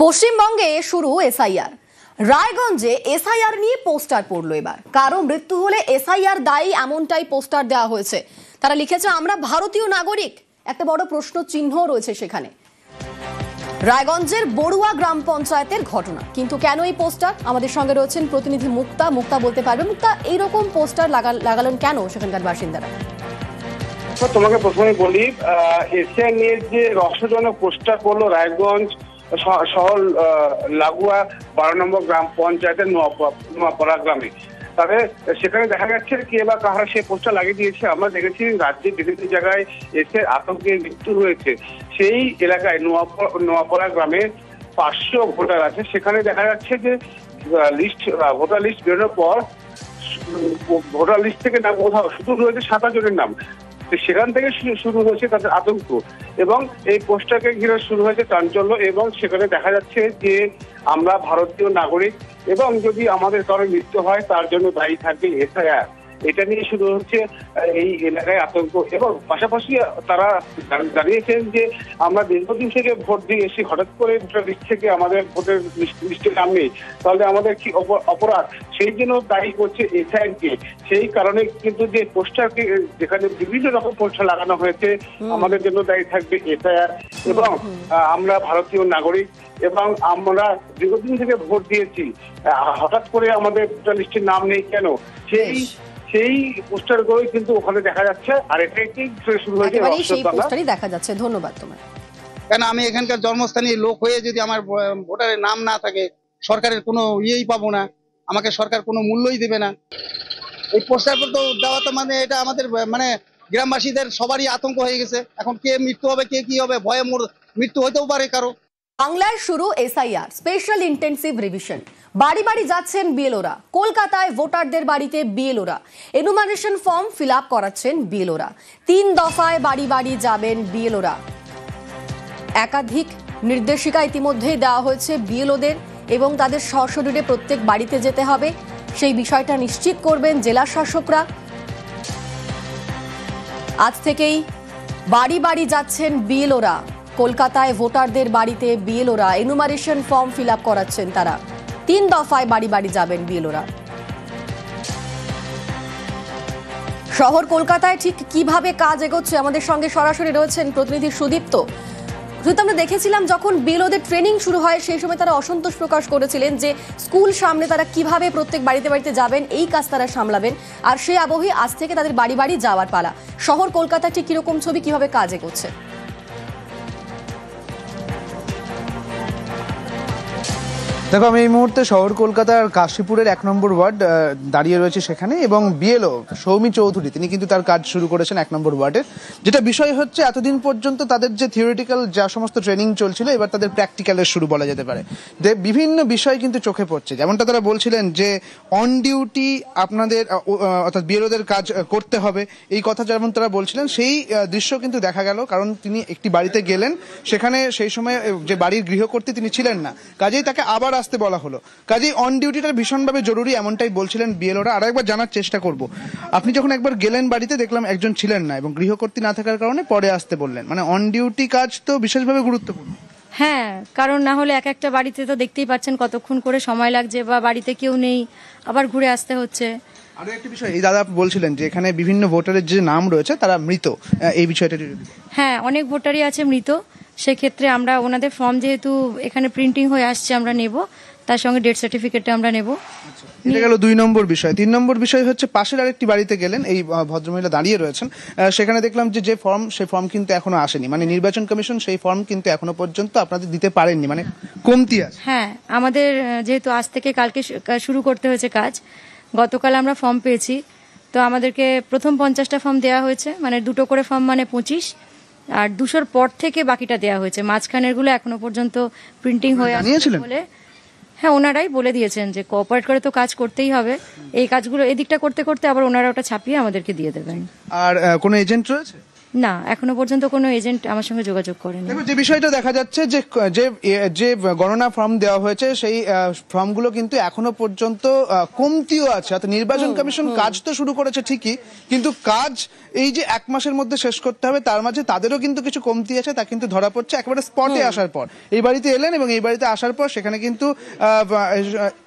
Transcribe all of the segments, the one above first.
পশ্চিমবঙ্গে শুরু এসআইআর। রায়গঞ্জে এসআইআর নিয়ে পোস্টার পড়লো এবার। কারো মৃত্যু হলে এসআইআর দায়ী এমনটাই পোস্টার দেওয়া হয়েছে। তারা লিখেছে আমরা ভারতীয় নাগরিক। একটা বড় প্রশ্ন চিহ্ন রয়েছে সেখানে। রায়গঞ্জের বড়ুয়া গ্রাম পঞ্চায়েতের ঘটনা, কিন্তু কেন এই পোস্টার? আমাদের সঙ্গে রয়েছেন প্রতিনিধি মুক্তা। মুক্তা বলতে পারবে, মুক্তা এইরকম পোস্টার লাগালেন কেন সেখানকার বাসিন্দারা? তোমাকে প্রথমে বলি, এসআইআর নিয়ে যে রহস্যজনক পোস্টার পড়লো রায়গঞ্জ শহর লাগোয়া 12 নম্বর গ্রাম পঞ্চায়েতের নোয়াপাড়া গ্রামে, তবে সেখানে দেখা যাচ্ছে কে বা কাহারা সে পোস্টার লাগিয়ে দিয়েছে। আমরা দেখেছি রাজ্যের বিভিন্ন জায়গায় এসে আতঙ্কে মৃত্যু হয়েছে। সেই এলাকায় নোয়াপাড়া গ্রামে 500 ভোটার আছে। সেখানে দেখা যাচ্ছে যে ভোটার লিস্ট বেরোনোর পর ভোটার লিস্ট থেকে নাম কোথাও শুধু রয়েছে 7 জনের নাম। সেখান থেকে শুরু হয়েছে তাদের আতঙ্ক এবং এই পোস্টারকে ঘিরে শুরু হয়েছে চাঞ্চল্য। এবং সেখানে দেখা যাচ্ছে যে আমরা ভারতীয় নাগরিক এবং যদি আমাদের কারো মৃত্যু হয় তার জন্য দায়ী থাকবে এসআইআর। এটা নিয়ে শুরু হচ্ছে এই এলাকায় আতঙ্ক। এবং পাশাপাশি তারা জানিয়েছেন যে আমরা দীর্ঘদিন থেকে ভোট দিয়ে এসে হঠাৎ করে ভোটার লিস্ট থেকে আমাদের ভোটের লিস্টে নাম নেই, তাহলে আমাদের কি অপরাধ, সেই জন্য দায়ী করছে এসআইআরকে। সেই কারণে কিন্তু যে পোস্টারকে যেখানে বিভিন্ন রকম পোস্টার লাগানো হয়েছে, আমাদের জন্য দায়ী থাকবে এসআইআর এবং আমরা ভারতীয় নাগরিক এবং আমরা দীর্ঘদিন থেকে ভোট দিয়েছি, হঠাৎ করে আমাদের ভোটার লিস্টের নাম নেই কেন, সেই পোস্টারগুলোই কিন্তু ওখানে দেখা যাচ্ছে। আর এটাই শুরু হয়েছে সেই পোস্টারই দেখা যাচ্ছে। ধন্যবাদ তোমার। কেন আমি এখানকার জন্মস্থানীয় লোক হয়ে যদি আমার ভোটারের নাম না থাকে, সরকারের কোনো ইয়েই পাবো না, আমাকে সরকার কোনো মূল্যই দেবে না। এই পোস্টার তো দেওয়া তো মানে এটা আমাদের মানে গ্রামবাসীদের সবারই আতঙ্ক হয়ে গেছে। এখন কে মৃত্যু হবে, কে কি হবে, ভয়ে মৃত্যু হতেও পারে কারো। বাংলায় শুরু এসআইআর, স্পেশাল ইন্টেন্সিভ রিভিশন। বাড়ি বাড়ি যাচ্ছেন বিএলওরা। কলকাতায় ভোটারদের বাড়িতে বিএলওরা এনুমারেশন ফর্ম ফিল আপ করাচ্ছেন বিএলওরা। 3 দফায় বাড়ি বাড়ি যাবেন বিএলওরা। একাধিক নির্দেশিকা ইতিমধ্যেই দেওয়া হয়েছে বিএলওদের এবং তাদের সশরীরে প্রত্যেক বাড়িতে যেতে হবে। সেই বিষয়টা নিশ্চিত করবেন জেলা শাসকরা। আজ থেকেই বাড়ি বাড়ি যাচ্ছেন বিএলওরা। কলকাতায় ভোটারদের বাড়িতে বিএলওরা এনুমারেশন ফর্ম ফিল আপ করাচ্ছেন তারা। 3 দফায় বাড়ি বাড়ি যাবেন বিএলওরা। শহর কলকাতায় ঠিক কিভাবে কাজ এগোচ্ছে আমাদের সঙ্গে সরাসরি রয়েছেন প্রতিনিধি সুদীপ্ত। আমরা দেখেছিলাম যখন বিএলওদের ট্রেনিং শুরু হয় সেই সময় তারা অসন্তোষ প্রকাশ করেছিলেন যে স্কুল সামনে তারা কিভাবে প্রত্যেক বাড়িতে বাড়িতে যাবেন, এই কাজ তারা সামলাবেন। আর সেই আবহে আজ থেকে তাদের বাড়ি বাড়ি যাওয়ার পালা। শহর কলকাতা ঠিক কিরকম ছবি, কিভাবে কাজ এগোচ্ছে? দেখো, আমি এই মুহূর্তে শহর কলকাতার কাশীপুরের 1 নম্বর ওয়ার্ড দাঁড়িয়ে রয়েছে সেখানে, এবং বিএলও সৌমি চৌধুরী তিনি কিন্তু তার কাজ শুরু করেছেন 1 নম্বর ওয়ার্ডের। যেটা বিষয় হচ্ছে, এতদিন পর্যন্ত তাদের যে থিওরিটিক্যাল যা সমস্ত ট্রেনিং চলছিল, এবার তাদের প্র্যাকটিক্যালের শুরু বলা যেতে পারে। বিভিন্ন বিষয় কিন্তু চোখে পড়ছে। যেমনটা তারা বলছিলেন যে অন ডিউটি আপনাদের অর্থাৎ বিএলওদের কাজ করতে হবে, এই কথা যেমন তারা বলছিলেন সেই দৃশ্য কিন্তু দেখা গেল। কারণ তিনি একটি বাড়িতে গেলেন, সেখানে সেই সময় যে বাড়ির গৃহকর্ত্রী তিনি ছিলেন না, কাজেই তাকে আবার আসতে বলা হলো। কাজেই অন ডিউটিটা ভীষণভাবে জরুরি, এমনটাই বলছিলেন বিএলওরা। আর একবার জানার চেষ্টা করব, আপনি যখন একবার গেলেন বাড়িতে, দেখলাম একজন ছিলেন না এবং গৃহকর্ত্রী না থাকার কারণে পরে আসতে বললেন। মানে অন ডিউটি কাজ তো বিশেষভাবে গুরুত্বপূর্ণ। হ্যাঁ, কারণ না হলে এক একটা বাড়িতে তো দেখতেই পাচ্ছেন কতক্ষণ করে সময় লাগছে, বা বাড়িতে কেউ নেই, আবার ঘুরে আসতে হচ্ছে। আরো একটি বিষয়, এই দাদা বলছিলেন যে এখানে বিভিন্ন ভোটারের যে নাম রয়েছে তারা মৃত, এই বিষয়টা। হ্যাঁ, অনেক ভোটারই আছে মৃত। সেক্ষেত্রে আমরা ওনাদের ফর্ম যেহেতু এখানে প্রিন্টিং হয়ে আসছে আমরা নেব, তার সঙ্গে ডেথ সার্টিফিকেটটা আমরা নেব। এটা গেল 2 নম্বর বিষয়। 3 নম্বর বিষয় হচ্ছে, পাশের আরেকটি বাড়িতে গেলেন, এই ভদ্রমহিলা দাঁড়িয়ে রয়েছেন, সেখানে দেখলাম যে ফর্ম, সেই ফর্ম কিন্তু এখনো আসেনি। মানে নির্বাচন কমিশন সেই ফর্ম কিন্তু এখনো পর্যন্ত আপনাদের দিতে পারেননি, মানে কমতি আছে। হ্যাঁ, আমাদের যেহেতু আজ থেকে কালকে শুরু করতে হয়েছে কাজ, গতকাল আমরা ফর্ম পেয়েছি, তো আমাদেরকে প্রথম 50টা ফর্ম দেওয়া হয়েছে, মানে 2টো করে ফর্ম, মানে 25, আর 200-র পর থেকে বাকিটা দেওয়া হয়েছে। মাঝখানের গুলো এখনো পর্যন্ত প্রিন্টিং হয়ে আসছে বলে, হ্যাঁ ওনারাই বলে দিয়েছেন যে কোঅপারেট করে তো কাজ করতেই হবে। এই কাজগুলো এদিকটা করতে করতে আবার ওনারা ওটা ছাপিয়ে আমাদেরকে দিয়ে দেবেন। আর কোনো এজেন্ট রয়েছে? না, এখনো পর্যন্ত কোনো এজেন্ট আমার সঙ্গে যোগাযোগ করেনি। দেখো, যে বিষয়টা দেখা যাচ্ছে যে যে যে গণনা ফর্ম দেওয়া হয়েছে সেই ফর্মগুলো কিন্তু এখনো পর্যন্ত কমতিও আছে। অর্থাৎ নির্বাচন কমিশন কাজ তো শুরু করেছে ঠিকই, কিন্তু কাজ এই যে 1 মাসের মধ্যে শেষ করতে হবে, তার মাঝে তাদেরও কিন্তু কিছু কমতি আছে, তা কিন্তু ধরা পড়ছে একেবারে স্পটে আসার পর। এই বাড়িতে এলেন এবং এই বাড়িতে আসার পর সেখানে কিন্তু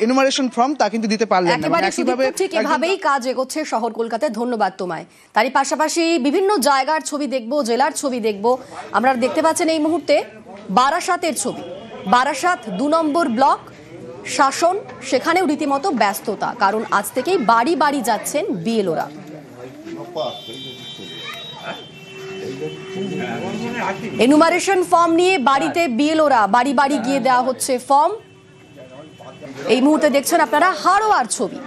এনুমারেশন ফর্ম তা কিন্তু দিতে পারলেন না। একেবারে ঠিক এভাবেই কাজ এগোচ্ছে শহর কলকাতায়। ধন্যবাদ তোমায়। তারই পাশাপাশি বিভিন্ন জায়গার ছবি দেখবো, জেলার ছবি দেখবো। আমরা দেখতে পাচ্ছেন এই মুহূর্তে বারাসাতের ছবি। বারাসাত 2 নম্বর ব্লক শাসন, সেখানেও রীতিমতো ব্যস্ততা, কারণ আজ থেকেই বাড়ি বাড়ি যাচ্ছেন বিএলওরা। এনুমারেশন ফর্ম নিয়ে বাড়িতে বিএলওরা বাড়ি বাড়ি গিয়ে দেওয়া হচ্ছে ফর্ম। এই মুহূর্তে দেখছেন আপনারা হাড়োয়ার ছবি।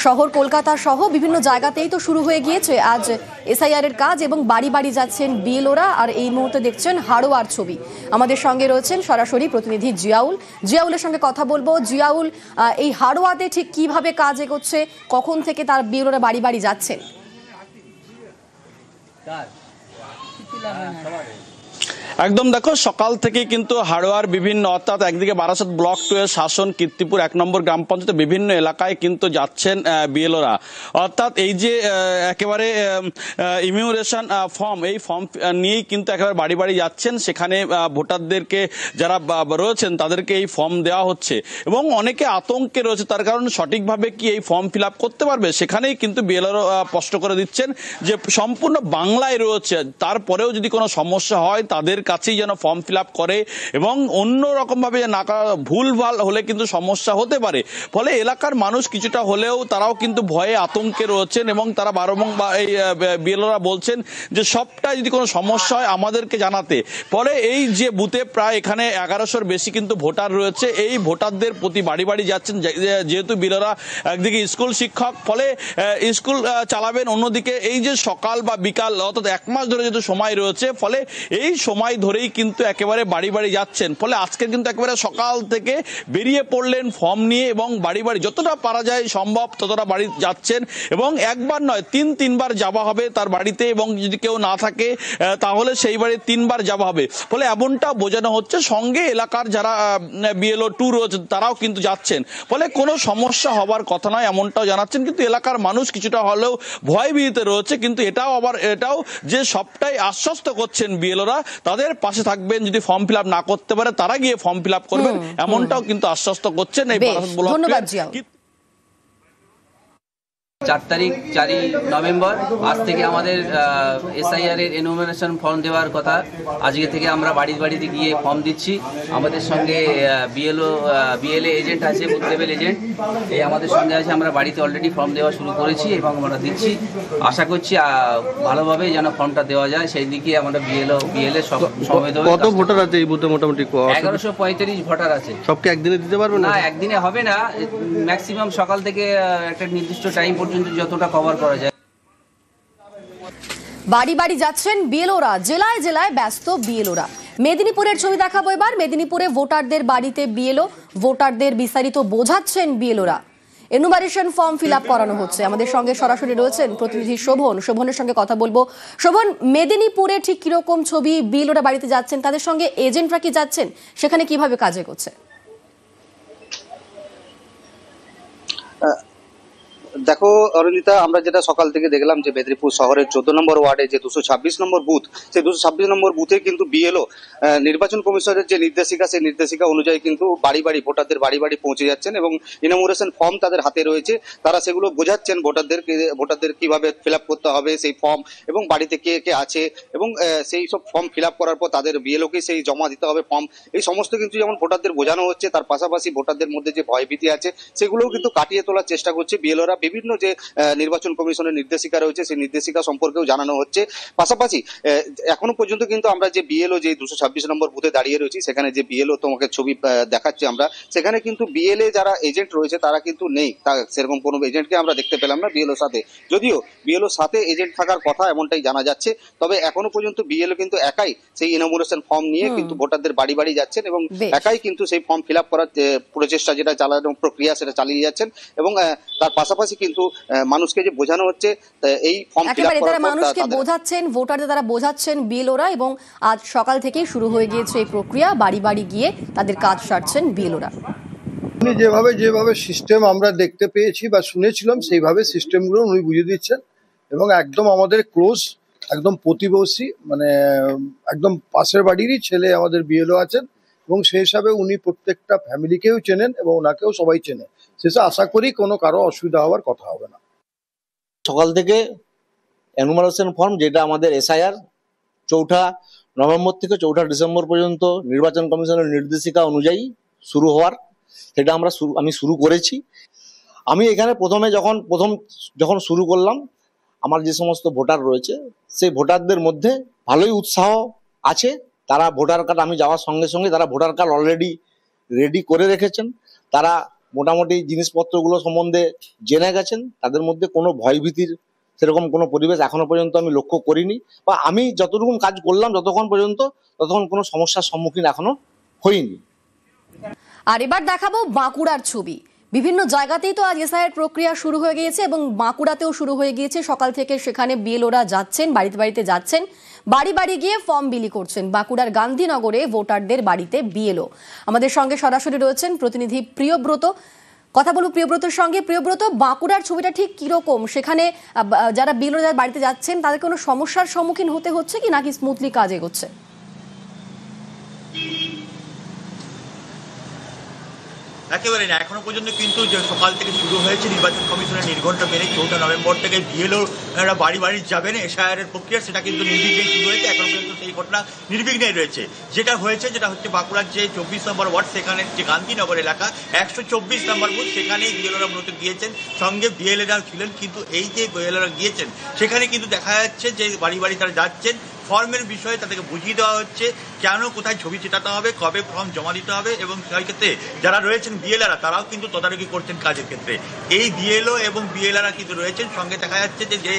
শহর কলকাতা সহ বিভিন্ন জায়গাতেই তো শুরু হয়ে গিয়েছে আজ এসআইআর এর কাজ, এবং বাড়ি বাড়ি যাচ্ছেন বিএলওরা। আর এই মুহূর্তে দেখছেন হাড়োয়ার ছবি। আমাদের সঙ্গে রয়েছেন সরাসরি প্রতিনিধি জিয়াউল। জিয়াউলের সঙ্গে কথা বলবো। জিয়াউল, এই হাড়োয়াতে ঠিক কিভাবে কাজ এগোচ্ছে, কখন থেকে তার বিএলওরা বাড়ি বাড়ি যাচ্ছেন? একদম, দেখো, সকাল থেকে কিন্তু হাড়োয়ার বিভিন্ন, অর্থাৎ একদিকে বারাসাত ব্লক 2 এর শাসন, কীর্তিপুর 1 নম্বর গ্রাম পঞ্চায়েতের বিভিন্ন এলাকায় কিন্তু যাচ্ছেন বিএলওরা। অর্থাৎ এই যে একেবারে ইমিউরেশন ফর্ম, এই ফর্ম নিয়েই কিন্তু একেবারে বাড়ি বাড়ি যাচ্ছেন। সেখানে ভোটারদেরকে যারা রয়েছেন তাদেরকে এই ফর্ম দেওয়া হচ্ছে এবং অনেকে আতঙ্কে রয়েছে, তার কারণ সঠিকভাবে কি এই ফর্ম ফিল আপ করতে পারবে। সেখানেই কিন্তু বিএলওরা স্পষ্ট করে দিচ্ছেন যে সম্পূর্ণ বাংলায় রয়েছে, তারপরেও যদি কোনো সমস্যা হয় তাদের কাছেই যেন ফর্ম ফিল আপ করে, এবং অন্য রকম ভাবে না ভুলভাল হলে কিন্তু সমস্যা হতে পারে। ফলে এলাকার মানুষ কিছুটা হলেও তারাও কিন্তু ভয়ে আতঙ্কে রয়েছেন এবং তারা বারংবার এই বিএলওরা বলছেন যে সবটাই যদি কোনো সমস্যা হয় আমাদেরকে জানাতে। ফলে এই যে বুথে প্রায় এখানে 1100-র বেশি কিন্তু ভোটার রয়েছে, এই ভোটারদের প্রতি বাড়ি বাড়ি যাচ্ছেন। যেহেতু বিএলওরা একদিকে স্কুল শিক্ষক, ফলে স্কুল চালাবেন, অন্যদিকে এই যে সকাল বা বিকাল অর্থাৎ 1 মাস ধরে যেহেতু সময় রয়েছে, ফলে এই সময় ধরেই কিন্তু একেবারে বাড়ি বাড়ি যাচ্ছেন। ফলে আজকে কিন্তু একেবারে সকাল থেকে বেরিয়ে পড়লেন ফর্ম নিয়ে এবং বাড়ি বাড়ি যতটা পারা যায় সম্ভব ততটা বাড়ি যাচ্ছেন, এবং একবার নয় 3-3বার যাওয়া হবে তার বাড়িতে, এবং যদি কেউ না থাকে তাহলে সেই বাড়ি 3বার যাওয়া হবে। ফলে এমনটা বোঝানো হচ্ছে। সঙ্গে এলাকার যারা বিএলও 2 রয়েছে তারাও কিন্তু যাচ্ছেন, ফলে কোনো সমস্যা হবার কথা নয় এমনটাও জানাচ্ছেন। কিন্তু এলাকার মানুষ কিছুটা হলেও ভয় ভীতিতে রয়েছে, কিন্তু এটাও যে সবটাই আশ্বস্ত করছেন বিএলওরা তাদের পাশে থাকবেন, যদি ফর্ম ফিল আপ না করতে পারে তারা গিয়ে ফর্ম ফিল আপ করবেন, এমনটাও কিন্তু আশ্বস্ত করছেন এই ধন্যবাদ জিয়াউল। 4 তারিখ 4ই নভেম্বর আজ থেকে আমাদের এসআইআর এর এনুমারেশন ফর্ম দেওয়ার কথা। আজকে থেকে আমরা বাড়িতে গিয়ে ফর্ম দিচ্ছি। আমাদের সঙ্গে বিএলএ এজেন্ট আছে, বুথ লেভেল এজেন্ট, এই আমাদের সঙ্গে আছে। আমরা বাড়িতে অলরেডি ফর্ম দেওয়া শুরু করেছি এবং আমরা দিচ্ছি। আশা করছি ভালোভাবে যেন ফর্মটা দেওয়া যায়, সেই দিকে আমরা বিএলএ সমেত। কত ভোটার আছে এই বুথে? মোটামুটি 1135 ভোটার আছে। সবকে একদিনে দিতে পারবেন না, একদিনে হবে না। ম্যাক্সিমাম সকাল থেকে একটা নির্দিষ্ট টাইম পর্যন্ত যতটা কভার করা যায়। বাড়ি বাড়ি যাচ্ছেন বিএলওরা, জেলায় জেলায় ব্যস্ত বিএলওরা। মেদিনীপুরের ছবি দেখাবো এবার। মেদিনীপুরে ভোটারদের বাড়িতে বিএলও, ভোটারদের বিস্তারিত বোঝাচ্ছেন বিএলওরা। এনুমারেশন ফর্ম ফিল আপ করানো হচ্ছে। আমাদের সঙ্গে সরাসরি রয়েছেন প্রতিনিধি শোভন। শোভনের সঙ্গে কথা বলবো। শোভন, মেদিনীপুরে ঠিক কিরকম ছবি? বিএলওরা বাড়িতে যাচ্ছেন, তাদের সঙ্গে এজেন্টরা কি যাচ্ছেন? সেখানে কিভাবে কাজ এগোচ্ছে? দেখো অরুণিতা, আমরা যেটা সকাল থেকে দেখলাম যে মেদিনীপুর শহরের 14 নম্বর ওয়ার্ডে যে 226 নম্বর বুথ, সেই 226 নম্বর বুথে কিন্তু বিএলও নির্বাচন কমিশনের যে নির্দেশিকা, সেই নির্দেশিকা অনুযায়ী কিন্তু বাড়ি বাড়ি ভোটারদের বাড়ি বাড়ি পৌঁছে যাচ্ছেন এবং ইনামোরেশন ফর্ম তাদের হাতে রয়েছে। তারা সেগুলো বোঝাচ্ছেন ভোটারদের কিভাবে ফিল আপ করতে হবে সেই ফর্ম, এবং বাড়িতে কে কে আছে, এবং সেই সব ফর্ম ফিল আপ করার পর তাদের বিএলওকে সেই জমা দিতে হবে ফর্ম। এই সমস্ত কিন্তু যেমন ভোটারদের বোঝানো হচ্ছে, তার পাশাপাশি ভোটারদের মধ্যে যে ভয়ভীতি আছে সেগুলোও কিন্তু কাটিয়ে তোলার চেষ্টা করছে বিএলওরা। বিভিন্ন যে নির্বাচন কমিশনের নির্দেশিকা রয়েছে সেই নির্দেশিকা সম্পর্কেও জানানো হচ্ছে। পাশাপাশি এখনো পর্যন্ত কিন্তু আমরা যে বিএলও যে 226 নম্বর বুথে দাঁড়িয়ে রয়েছি, সেখানে যে বিএলও তোমাকে ছবি দেখাচ্ছি আমরা, সেখানে কিন্তু বিএলএ যারা এজেন্ট রয়েছে তারা কিন্তু নেই। সেরকম কোনো এজেন্টকে আমরা দেখতে পেলাম না বিএলওর সাথে, যদিও বিএলওর সাথে এজেন্ট থাকার কথা এমনটাই জানা যাচ্ছে। তবে এখনো পর্যন্ত বিএলও কিন্তু একাই সেই ইনামোরেশন ফর্ম নিয়ে কিন্তু ভোটারদের বাড়ি বাড়ি যাচ্ছেন এবং একাই কিন্তু সেই ফর্ম ফিল আপ করার প্রচেষ্টা যেটা চালানোর প্রক্রিয়া সেটা চালিয়ে যাচ্ছেন। এবং তার পাশাপাশি কিন্তু মানুষকে যে বোঝানো হচ্ছে এই ফর্ম ফিল আপ একেবারে তারা করার পর মানুষকে তাদের বোঝাচ্ছেন, ভোটারদের তারা বোঝাচ্ছেন বিএলওরা, এবং আজ সকাল থেকেই শুরু হয়ে গিয়েছে এই প্রক্রিয়া। বাড়ি বাড়ি গিয়ে তাদের কাজ সারছেন বিএলওরা। উনি যেভাবে সিস্টেম আমরা দেখতে পেয়েছি বা শুনেছিলাম সেইভাবে সিস্টেমগুলো উনি বুঝিয়ে দিচ্ছেন এবং একদম আমাদের ক্লোজ, একদম প্রতিবেশী, মানে একদম পাশের বাড়িরই ছেলে আমাদের বিএলও আছেন এবং সেই হিসাবে উনি প্রত্যেকটা ফ্যামিলিকেও চেনেন এবং ওনাকেও সবাই চেনে। শেষে আশা করি কোনো কারো অসুবিধা হওয়ার কথা হবে না। সকাল থেকে এনুমারেশন ফর্ম, যেটা আমাদের এসআইআর 4 নভেম্বর থেকে 4 ডিসেম্বর পর্যন্ত নির্বাচন কমিশনের নির্দেশিকা অনুযায়ী শুরু হওয়ার, সেটা আমি শুরু করেছি। আমি এখানে যখন শুরু করলাম, আমার যে সমস্ত ভোটার রয়েছে সেই ভোটারদের মধ্যে ভালোই উৎসাহ আছে। তারা ভোটার কার্ড, আমি যাওয়ার সঙ্গে সঙ্গে তারা ভোটার কার্ড অলরেডি রেডি করে রেখেছেন। তারা মোটামুটি জিনিসপত্রগুলো সম্বন্ধে জেনে গেছেন। তাদের মধ্যে কোনো ভয়ভীতির সেরকম কোনো পরিবেশ এখনো পর্যন্ত আমি লক্ষ্য করিনি, বা আমি যতটুকু কাজ করলাম ততক্ষণ কোনো সমস্যার সম্মুখীন এখনো হইনি। আর এবার দেখাবো বাঁকুড়ার ছবি। বিভিন্ন জায়গাতেই তো আজ এসআইআর প্রক্রিয়া শুরু হয়ে গিয়েছে এবং বাঁকুড়াতেও শুরু হয়ে গিয়েছে সকাল থেকে। সেখানে বিএলওরা যাচ্ছেন, বাড়িতে বাড়িতে যাচ্ছেন, বাড়ি বাড়ি গিয়ে ফর্ম বিলি করছেন। বাঁকুড়ার গান্ধীনগরে ভোটারদের বাড়িতে বিএলও। আমাদের সঙ্গে সরাসরি রয়েছেন প্রতিনিধি প্রিয়ব্রত। কথা বলবো প্রিয়ব্রতর সঙ্গে। প্রিয়ব্রত, বাঁকুড়ার ছবিটা ঠিক কিরকম? সেখানে যারা বিএলও যারা বাড়িতে যাচ্ছেন তাদের কোনো সমস্যার সম্মুখীন হতে হচ্ছে কি, নাকি স্মুথলি কাজ এগোচ্ছে? একেবারে না, এখনো পর্যন্ত কিন্তু যে সকাল থেকে শুরু হয়েছে নির্বাচন কমিশনের নির্ঘণ্ট মেনে 4 নভেম্বর থেকে বিএলওরা বাড়ি বাড়ি যাবেন এসআইআর এর প্রক্রিয়া, সেটা কিন্তু নির্বিঘ্নে শুরু হয়েছে। এখনো পর্যন্ত সেই ঘটনা নির্বিঘ্নে রয়েছে। যেটা হচ্ছে বাঁকুড়ার যে 24 নম্বর ওয়ার্ড, সেখানে যে গান্ধীনগর এলাকা 124 নম্বর বুথ, সেখানেই বিএলওরা মূলত গিয়েছেন, সঙ্গে বিএলএরাও ছিলেন। কিন্তু এই যে বিএলওরা গিয়েছেন সেখানে কিন্তু দেখা যাচ্ছে যে বাড়ি বাড়ি তারা যাচ্ছেন, ফর্মের বিষয়ে তাদেরকে বুঝিয়ে দেওয়া হচ্ছে কেন কোথায় ছবি চেটাতে হবে, কবে ফর্ম জমা দিতে হবে, এবং সেই ক্ষেত্রে যারা রয়েছেন বিএলআরা তারাও কিন্তু তদারকি করছেন কাজের ক্ষেত্রে। এই বিএলও এবং বিএলআরা কিন্তু রয়েছেন। সঙ্গে দেখা যাচ্ছে যে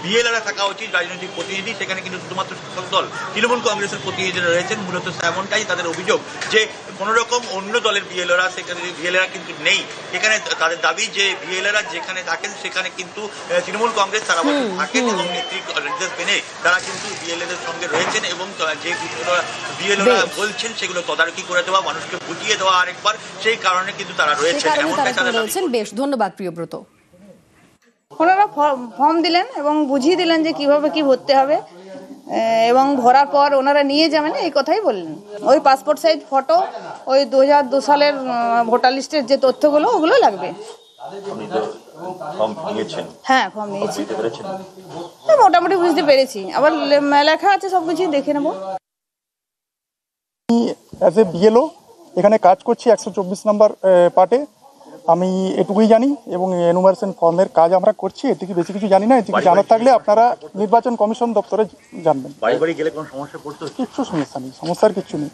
বিএলআরা থাকা উচিত রাজনৈতিক প্রতিনিধি, সেখানে কিন্তু শুধুমাত্র শাসক দল তৃণমূল কংগ্রেসের প্রতিনিধিরা রয়েছেন। মূলত এমনটাই তাদের অভিযোগ যে কোনো রকম অন্য দলের বিএলওরা সেখানে বিএলএরা কিন্তু নেই। এখানে তাদের দাবি যে বিএলএরা যেখানে থাকেন সেখানে কিন্তু তৃণমূল কংগ্রেস সারা বছর থাকেন এবং নেতৃত্ব নির্দেশ মেনে তারা কিন্তু বিএলএদের সঙ্গে রয়েছেন এবং যে বিএলওরা বলছেন সেগুলো তদারকি করে দেওয়া, মানুষকে বুঝিয়ে দেওয়া আরেকবার, সেই কারণে কিন্তু তারা রয়েছেন। বেশ ধন্যবাদ প্রিয়ব্রত। ওনারা ফর্ম দিলেন এবং বুঝিয়ে দিলেন যে কিভাবে কি ভরতে হবে, এবং ভরার পর ওনারা নিয়ে যাবেন এই কথাই বললেন। ওই পাসপোর্ট সাইজ ফটো, ওই 2002 সালের ভোটার লিস্টের যে তথ্যগুলো ওগুলো লাগবে। হ্যাঁ, ফর্ম নিয়েছি, মোটামুটি বুঝতে পেরেছি। আবার লেখা আছে, সবকিছু দেখে নেবো। অ্যাজ এ বিএলও এখানে কাজ করছি 124 নম্বর পার্টে। আমি এটুকুই জানি এবং এনুমারেশন ফর্মের কাজ আমরা করছি, এর থেকে বেশি কিছু জানি না। এর থেকে জানার থাকলে আপনারা নির্বাচন কমিশন দপ্তরে জানবেন। বাড়ি বাড়ি গেলে কোনো সমস্যা পড়তো? কিচ্ছু সমস্যা নেই, সমস্যার কিচ্ছু নেই।